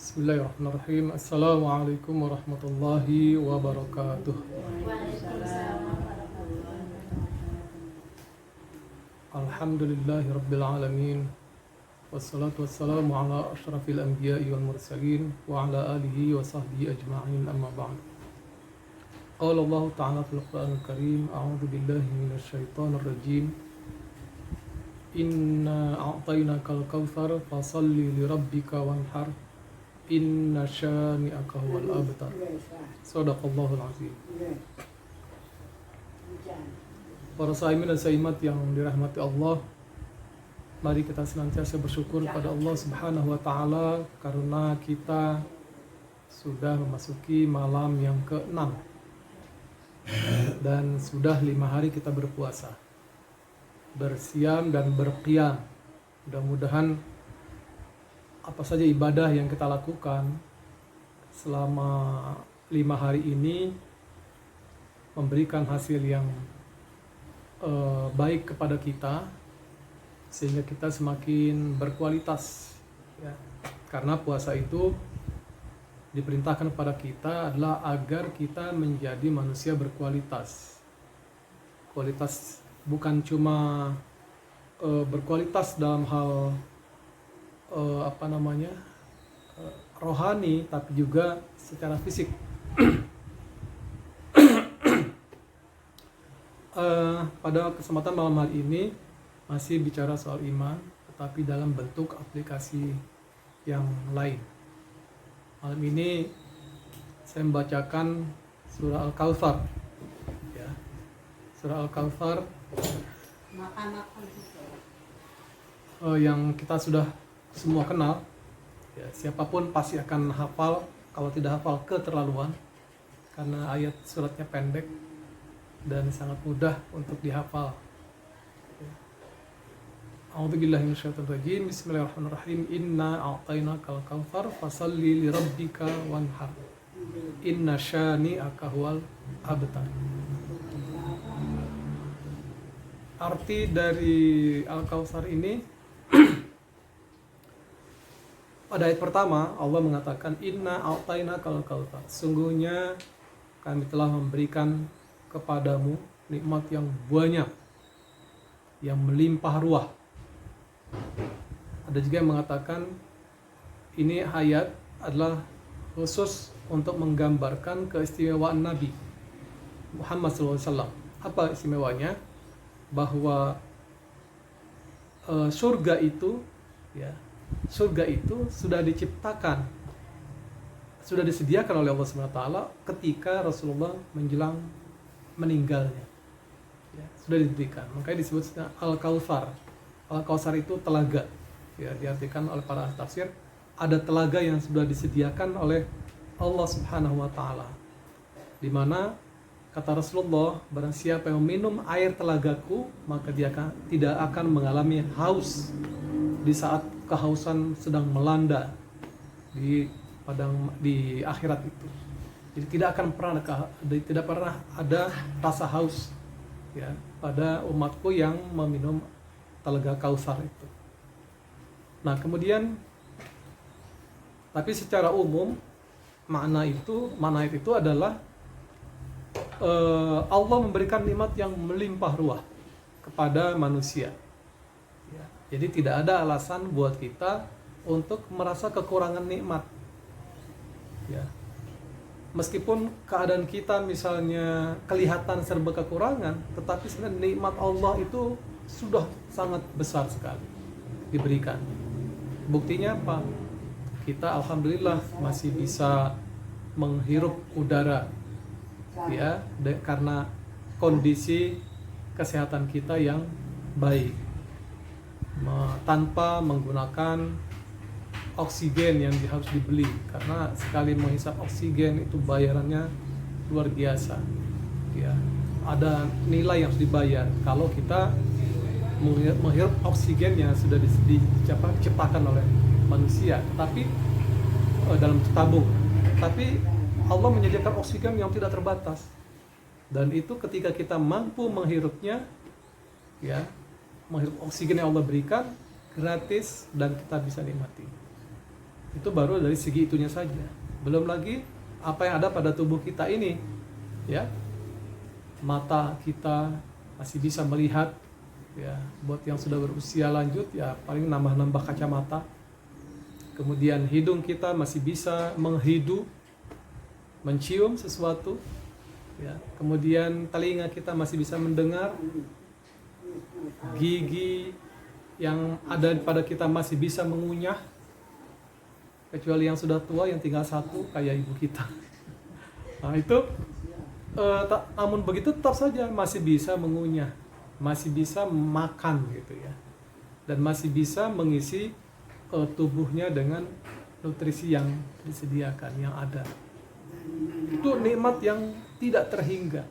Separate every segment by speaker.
Speaker 1: Bismillahirrahmanirrahim. Assalamualaikum warahmatullahi wabarakatuh. Alhamdulillahi rabbil alamin. Wassalatu wassalamu ala ashrafil anbiya'i wal mursalin wa ala alihi wa sahbihi ajma'in, amma ba'd. Qala Allah ta'ala fil Qur'anil Karim, a'udzu billahi minasy syaithanir rajim. Inna a'tainakal kautsar fasalli li rabbika wanhar. Inna syani'aka huwal abtar. Shadaqallahul azim. Para saimin dan saimat yang dirahmati Allah, mari kita senantiasa bersyukur pada Allah Subhanahu wa taala karena kita sudah memasuki malam yang ke-6 dan sudah 5 hari kita berpuasa, bersiam dan berqiyam. Mudah-mudahan apa saja ibadah yang kita lakukan selama 5 hari ini memberikan hasil yang baik kepada kita, sehingga kita semakin berkualitas ya. Karena puasa itu diperintahkan kepada kita adalah agar kita menjadi manusia berkualitas. Kualitas bukan cuma berkualitas dalam hal rohani, tapi juga secara fisik. Pada kesempatan malam hari ini masih bicara soal iman, tetapi dalam bentuk aplikasi yang lain. Malam ini saya membacakan surah Al-Kautsar ya. Surah Al-Kautsar yang kita sudah semua kenal ya, siapapun pasti akan hafal. Kalau tidak hafal, keterlaluan, karena ayat suratnya pendek dan sangat mudah untuk dihafal. A'udzubillahi minasyaitonir rajim. Bismillahirrahmanirrahim. Inna a'tainakal kautsar fasalli lirabbika wanhar. Inna syani'aka huwal abtar. Arti dari Al-Kautsar ini pada ayat pertama Allah mengatakan inna a'tainakal kautsar. Sungguhnya kami telah memberikan kepadamu nikmat yang banyak, yang melimpah ruah. Ada juga yang mengatakan ini ayat adalah khusus untuk menggambarkan keistimewaan Nabi Muhammad SAW. Apa istimewanya? Bahwa surga itu sudah diciptakan, sudah disediakan oleh Allah SWT ketika Rasulullah menjelang meninggalnya ya, sudah diberikan. Makanya disebut Al-Kautsar. Al-Kautsar itu telaga ya, diartikan oleh para ahli tafsir ada telaga yang sudah disediakan oleh Allah Subhanahu wa taala, di mana kata Rasulullah, barang siapa yang minum air telagaku maka dia tidak akan mengalami haus di saat kehausan sedang melanda di akhirat itu. Jadi tidak pernah ada rasa haus ya pada umatku yang meminum telaga Kautsar itu. Nah, kemudian tapi secara umum makna itu adalah Allah memberikan nikmat yang melimpah ruah kepada manusia. Ya, jadi tidak ada alasan buat kita untuk merasa kekurangan nikmat. Ya. Meskipun keadaan kita misalnya kelihatan serba kekurangan, tetapi sebenarnya nikmat Allah itu sudah sangat besar sekali diberikan. Buktinya apa? Kita alhamdulillah masih bisa menghirup udara ya, karena kondisi kesehatan kita yang baik, tanpa menggunakan oksigen yang harus dibeli, karena sekali menghisap oksigen itu bayarannya luar biasa ya. Ada nilai yang harus dibayar kalau kita menghirup oksigen yang sudah diciptakan oleh manusia, tapi dalam tabung. Tapi Allah menyediakan oksigen yang tidak terbatas, dan itu ketika kita mampu menghirupnya ya, menghirup oksigen yang Allah berikan gratis dan kita bisa nikmati. Itu baru dari segi itunya saja. Belum lagi apa yang ada pada tubuh kita ini, ya. Mata kita masih bisa melihat, ya. Buat yang sudah berusia lanjut, ya paling nambah-nambah kacamata. Kemudian hidung kita masih bisa menghidu, mencium sesuatu, ya. Kemudian telinga kita masih bisa mendengar, gigi yang ada pada kita masih bisa mengunyah, kecuali yang sudah tua yang tinggal satu kayak ibu kita. Nah itu, namun begitu tetap saja masih bisa mengunyah, masih bisa makan gitu ya, dan masih bisa mengisi tubuhnya dengan nutrisi yang disediakan, yang ada. Itu nikmat yang tidak terhingga,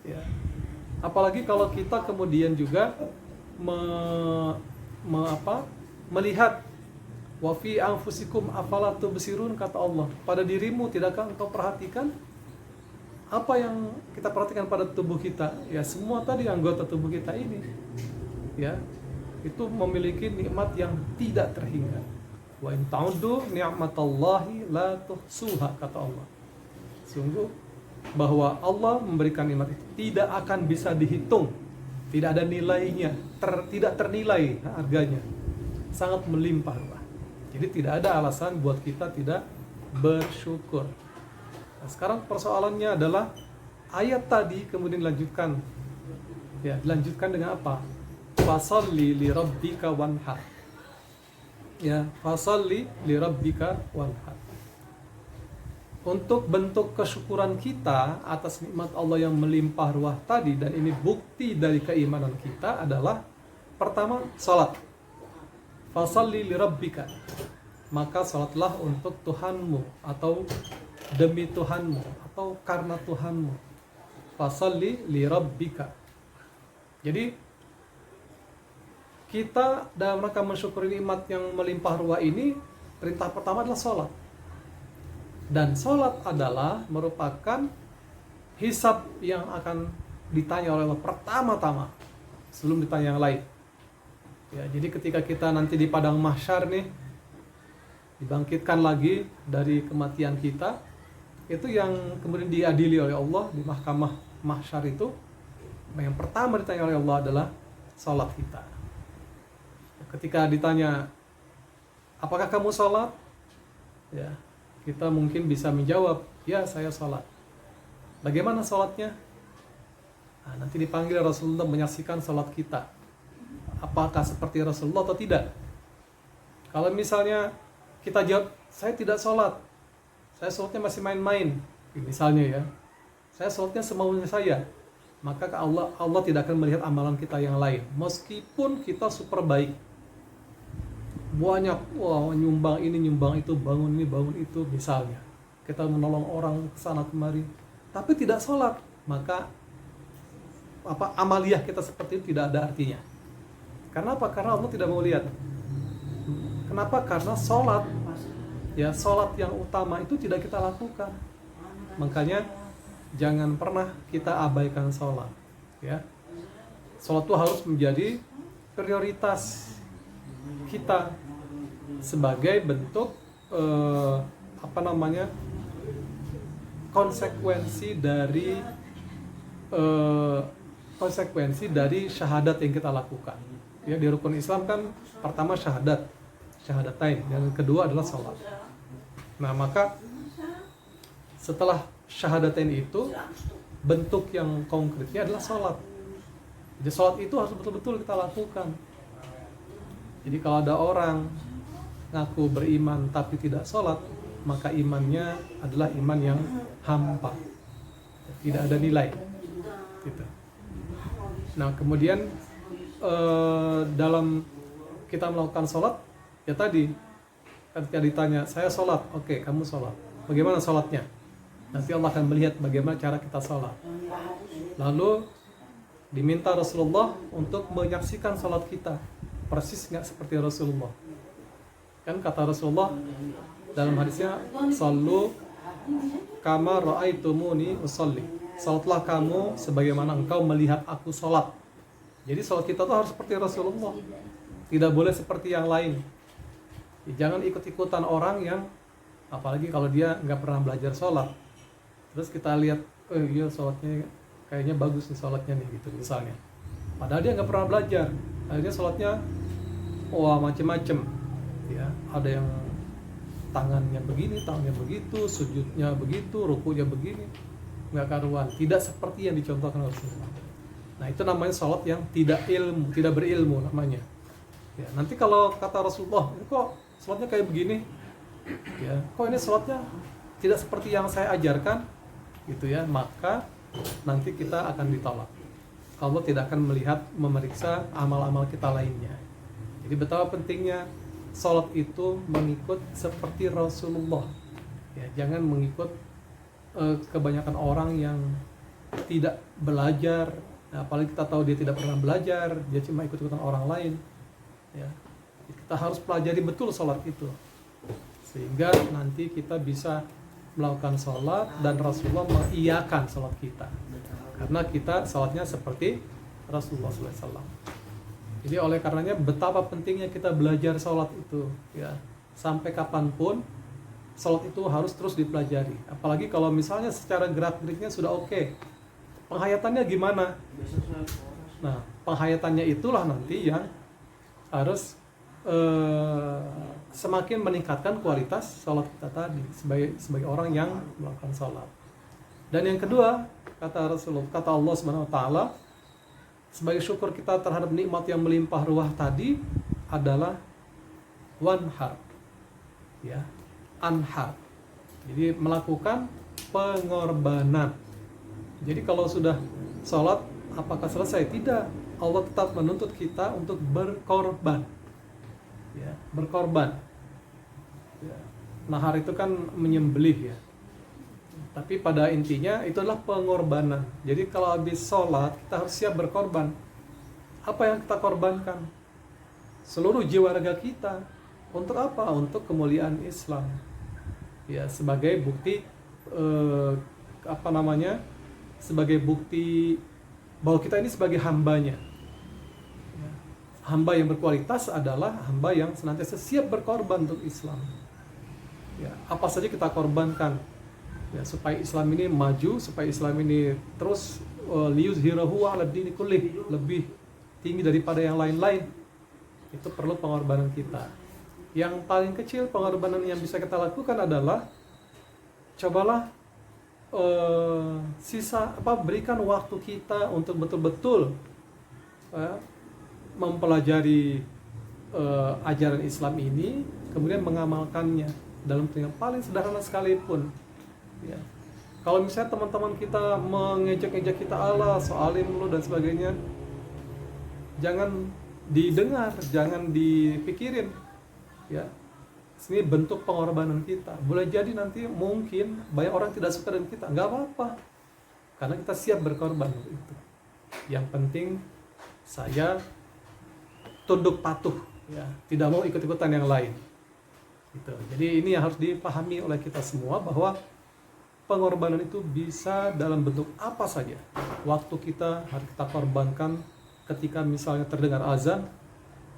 Speaker 1: ya. Apalagi kalau kita kemudian juga melihat wa fi anfusikum afala tubsirun, kata Allah, pada dirimu tidakkah engkau perhatikan? Apa yang kita perhatikan pada tubuh kita? Ya semua tadi anggota tubuh kita ini, ya, itu memiliki nikmat yang tidak terhingga. Wa in ta'uddu ni'matallahi la tuhsuha, kata Allah. Sungguh bahwa Allah memberikan nikmat itu tidak akan bisa dihitung, tidak ada nilainya, tidak ternilai harganya, sangat melimpah ruah. Jadi tidak ada alasan buat kita tidak bersyukur. Nah, sekarang persoalannya adalah ayat tadi kemudian dilanjutkan, ya, dilanjutkan dengan apa? Fasalli li rabbika wanhar. Ya, fasalli li rabbika wanhar. Untuk bentuk kesyukuran kita atas nikmat Allah yang melimpah ruah tadi, dan ini bukti dari keimanan kita adalah pertama, salat. Fasalli li rabbika, maka salatlah untuk Tuhanmu, atau demi Tuhanmu, atau karena Tuhanmu. Fasalli li rabbika. Jadi kita dalam rangka mensyukuri nikmat yang melimpah ruah ini, perintah pertama adalah salat. Dan salat adalah merupakan hisab yang akan ditanya oleh Allah pertama-tama sebelum ditanya yang lain. Ya, jadi ketika kita nanti di padang mahsyar nih, dibangkitkan lagi dari kematian kita, itu yang kemudian diadili oleh Allah di mahkamah mahsyar itu, yang pertama ditanya oleh Allah adalah salat kita. Ketika ditanya, apakah kamu salat? Ya, kita mungkin bisa menjawab, ya saya salat. Bagaimana salatnya? Nah, nanti dipanggil Rasulullah menyaksikan salat kita. Apakah seperti Rasulullah atau tidak? Kalau misalnya kita jawab, saya tidak salat, saya salatnya masih main-main, misalnya ya, saya salatnya semaunya saya, maka Allah tidak akan melihat amalan kita yang lain, meskipun kita super baik, banyak, wah, nyumbang ini nyumbang itu, bangun ini bangun itu, misalnya kita menolong orang kesana kemari, tapi tidak sholat, maka amaliyah kita seperti itu tidak ada artinya. Karena apa? Karena Allah tidak mau lihat. Kenapa? Karena sholat, ya, sholat yang utama itu tidak kita lakukan. Makanya jangan pernah kita abaikan sholat, ya. Sholat itu harus menjadi prioritas kita sebagai bentuk konsekuensi dari syahadat yang kita lakukan. Ya, di rukun Islam kan pertama syahadatain, yang kedua adalah sholat. Nah, maka setelah syahadatain itu, bentuk yang konkretnya adalah sholat. Jadi sholat itu harus betul-betul kita lakukan. Jadi kalau ada orang ngaku beriman tapi tidak sholat, maka imannya adalah iman yang hampa, tidak ada nilai gitu. Nah, kemudian dalam kita melakukan sholat, ya tadi ketika ditanya, saya sholat, oke, kamu sholat, bagaimana sholatnya? Nanti Allah akan melihat bagaimana cara kita sholat. Lalu diminta Rasulullah untuk menyaksikan sholat kita, persis nggak seperti Rasulullah. Kan kata Rasulullah dalam hadisnya, sallu kama ra'aitumuni usolli, salatlah kamu sebagaimana engkau melihat aku sholat. Jadi sholat kita tuh harus seperti Rasulullah, tidak boleh seperti yang lain. Jangan ikut-ikutan orang yang, apalagi kalau dia nggak pernah belajar sholat, terus kita lihat, oh iya sholatnya kayaknya bagus nih sholatnya nih gitu misalnya. Padahal dia nggak pernah belajar, akhirnya sholatnya wah macem-macem, ya ada yang tangannya begini, tangannya begitu, sujudnya begitu, rukunya begini, nggak karuan, tidak seperti yang dicontohkan Rasulullah. Nah itu namanya sholat yang tidak berilmu namanya. Ya, nanti kalau kata Rasulullah, ini kok sholatnya kayak begini, ya, kok ini sholatnya tidak seperti yang saya ajarkan, gitu ya, maka nanti kita akan ditolak. Allah tidak akan memeriksa amal-amal kita lainnya. Jadi betapa pentingnya sholat itu mengikut seperti Rasulullah. Ya, jangan mengikut kebanyakan orang yang tidak belajar. Nah, apalagi kita tahu dia tidak pernah belajar, dia cuma ikut-ikutan orang lain. Ya, kita harus pelajari betul sholat itu, sehingga nanti kita bisa melakukan sholat dan Rasulullah mengiyakan sholat kita, karena kita sholatnya seperti Rasulullah SAW. Jadi oleh karenanya betapa pentingnya kita belajar sholat itu, ya, sampai kapanpun sholat itu harus terus dipelajari. Apalagi kalau misalnya secara gerak-geriknya sudah oke, penghayatannya gimana? Nah, penghayatannya itulah nanti yang harus semakin meningkatkan kualitas sholat kita tadi sebagai orang yang melakukan sholat. Dan yang kedua, kata Rasulullah, kata Allah Subhanahu Wa Taala, sebagai syukur kita terhadap nikmat yang melimpah ruah tadi adalah wanhar, ya, anhar. Jadi melakukan pengorbanan. Jadi kalau sudah sholat, apakah selesai? Tidak. Allah tetap menuntut kita untuk berkorban, ya, berkorban. Ya. Nahar itu kan menyembelih, ya. Tapi pada intinya itu adalah pengorbanan. Jadi kalau habis sholat kita harus siap berkorban. Apa yang kita korbankan? Seluruh jiwa raga kita. Untuk apa? Untuk kemuliaan Islam. Ya, sebagai bukti sebagai bukti bahwa kita ini sebagai hambanya. Ya. Hamba yang berkualitas adalah hamba yang senantiasa siap berkorban untuk Islam. Ya, apa saja kita korbankan, ya, supaya Islam ini maju, supaya Islam ini terus liyuzhirahu 'ala dini kullih, lebih tinggi daripada yang lain-lain. Itu perlu pengorbanan kita. Yang paling kecil pengorbanan yang bisa kita lakukan adalah cobalah berikan waktu kita untuk betul-betul mempelajari ajaran Islam ini, kemudian mengamalkannya dalam yang paling sederhana sekalipun. Ya. Kalau misalnya teman-teman kita mengejek-ejek kita, Allah soalim lu dan sebagainya, jangan didengar, jangan dipikirin. Ya, ini bentuk pengorbanan kita. Boleh jadi nanti mungkin banyak orang tidak suka dengan kita, nggak apa-apa, karena kita siap berkorban untuk itu. Yang penting saya tunduk patuh, ya, tidak mau ikut-ikutan yang lain. Gitu. Jadi ini yang harus dipahami oleh kita semua, bahwa pengorbanan itu bisa dalam bentuk apa saja. Waktu kita harus kita korbankan. Ketika misalnya terdengar azan,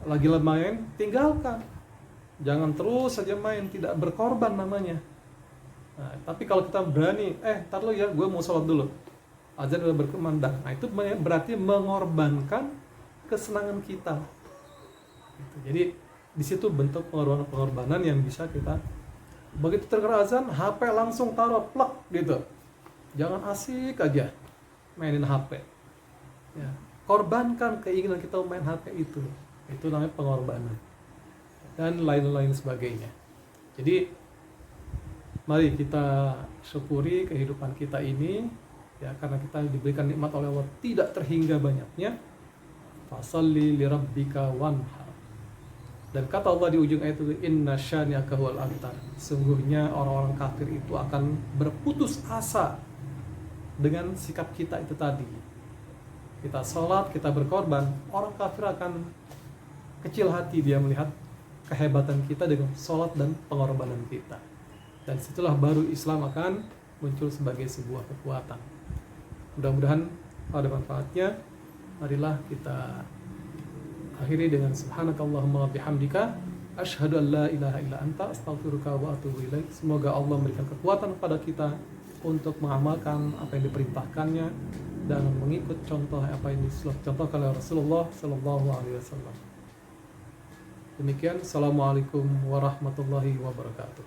Speaker 1: lagi main, tinggalkan. Jangan terus saja main, tidak berkorban namanya. Nah, tapi kalau kita berani, tar lo ya, gue mau sholat dulu, azan udah berkumandang. Nah, itu berarti mengorbankan kesenangan kita. Gitu. Jadi di situ bentuk pengorbanan yang bisa kita. Begitu terdengar azan, HP langsung taruh plug gitu. Jangan asik aja mainin HP. Ya, korbankan keinginan kita main HP itu. Itu namanya pengorbanan. Dan lain-lain sebagainya. Jadi mari kita syukuri kehidupan kita ini, ya, karena kita diberikan nikmat oleh Allah tidak terhingga banyaknya. Fasalli lirabbika wanhar. Dan kata Allah di ujung ayat itu, inna syani'aka huwal abtar. Sungguhnya orang-orang kafir itu akan berputus asa dengan sikap kita itu tadi. Kita sholat, kita berkorban, orang kafir akan kecil hati dia melihat kehebatan kita dengan sholat dan pengorbanan kita. Dan situlah baru Islam akan muncul sebagai sebuah kekuatan. Mudah-mudahan ada manfaatnya. Marilah kita akhiri dengan subhanakallahumma bihamdika Asyhadu an la ilaha illa anta astaghfiruka wa atubu ilaik. Semoga Allah memberikan kekuatan kepada kita untuk mengamalkan apa yang diperintahkannya dan mengikut contoh apa yang dicontohkan oleh Rasulullah sallallahu alaihi wasallam. Demikian, assalamualaikum warahmatullahi wabarakatuh.